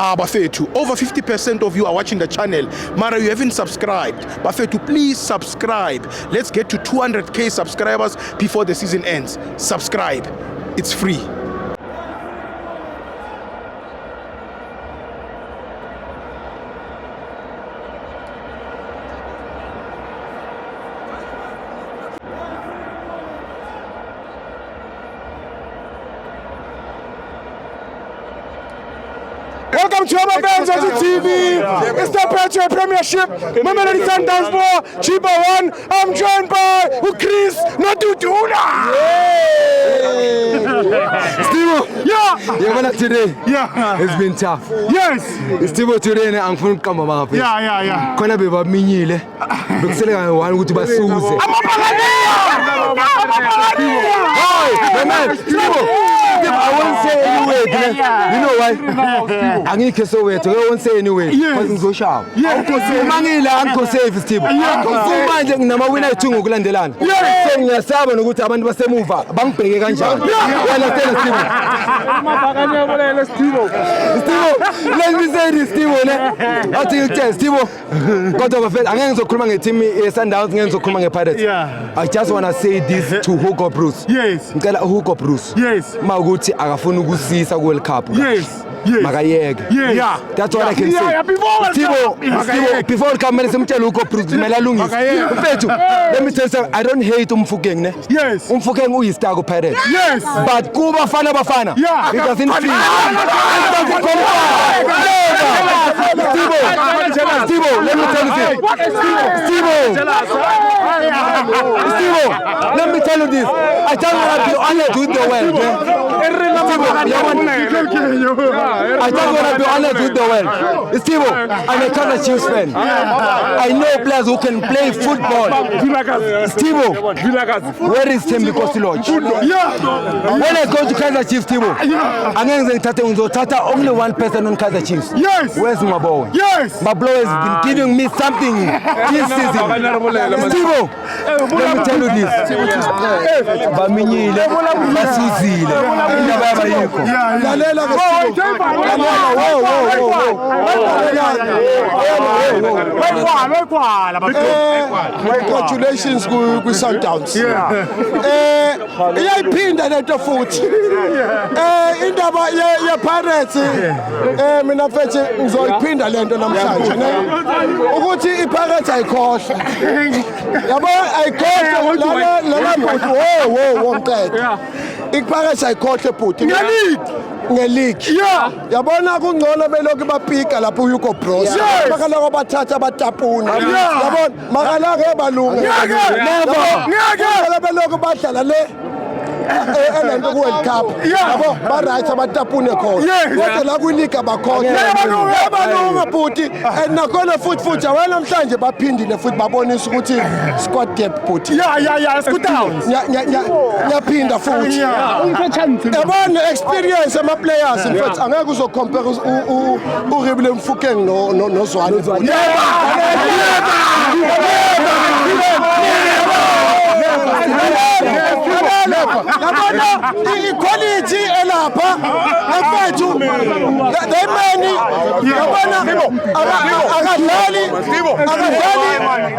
Bafethu, over 50% of you are watching the channel. Mara, you haven't subscribed. Bafethu, please subscribe. Let's get to 200k subscribers before the season ends. Subscribe. It's free. Welcome to our Benz TV. It's the Petro Premiership. Mamelodi Sundowns 4, Chiba 1. I'm joined by Chris Notutuna. Steve, Yeah. today. Yeah. It's been tough. Yes. Steve, today I'm from Kamama. Yeah. Kona beba minyile. Bekusela one ukuthi basuze. Hey, man, Steve. I won't say anyway. You know why? Angike so wethu. I won't say anyway. Because ngizoshawa. Mangila angikho safe Steve. Manje nginamawina ethu ngokulandelana. So ngiyasaba nokuthi abantu basemuva bangibheke kanjani. Wena Steve. Steve, let me say this Steve ne. Athi ngitshela Steve. Kodwa bafethu angeke ngizokhuluma ngeteam yeSundowns, ngeke ngizokhuluma ngePirates. I just want to say this to Hugo Bruce. Yes. Ngicela Hugo Bruce. Yes. Mawukuthi akafuni ukusisa ku World Cup. Yes. Makayeke. Yeah. That's what I can say. Steve, before kamera simtshela Hugo Bruce kumele alungise. Mfethu, let me tell you something. I don't hate Umfukeng ne. Yes. Umfukeng uyistar ku Pirates. Yes. But kuba bafana. Yeah. It doesn't feel. Steve, let me tell you this. Steve, let me tell you this. I don't want to be honored with the world. I don't want to be honored with the world. Steve, I'm a Kaizer Chiefs fan. I know players who can play football. Steve, where is Thembi Kosiloj? When I go to Kaizer Chiefs, Steve, only one person on Kaizer Chiefs. Yes. Where's Mabo? Yes. Mabo has been giving me something this season. Steve, let me tell you this. Baminyile, basuzile. Indaba yabayikho. Lalela Congratulations ku Sundowns. Iyayiphinda lento futhi. Indaba ye Pirates mina mfethu ngizoyiphinda lento namhlanje ne. Ukuthi iPirates ayikhohle. Yabo ayikhohle la bhuti wo mqedwe. iPirates ayikhohle bhuti. Nge-league. Yabona kungcono belokhu bapika lapho uHugo Bruce. Bakaloko bathatha batapuna. Yabona makalake balunga. Ngeke belokhu badlala le elento ku World Cup. Yabo ba right abatapune khona. Kodwa la ku league abakhona. Yabalunga bhuti and nakhona futhi awena namhlanje baphindile futhi babonisa ukuthi squad depth bhuti. Sundowns. Yaphinda futhi. Yabona experience ama players in fact angeke uzocompare uRebile Mfukeng noZwane. Equality elapha mfethu the many yabona akadlali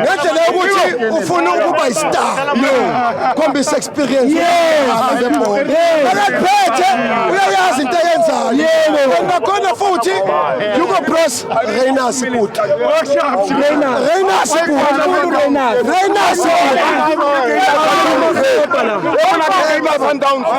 ngendlela yokuthi ufuna ukuba istar khombisa experience akaphethe uyayazi into eyenzayo ngakhona futhi Hugo Bruce Reiners good Sundowns.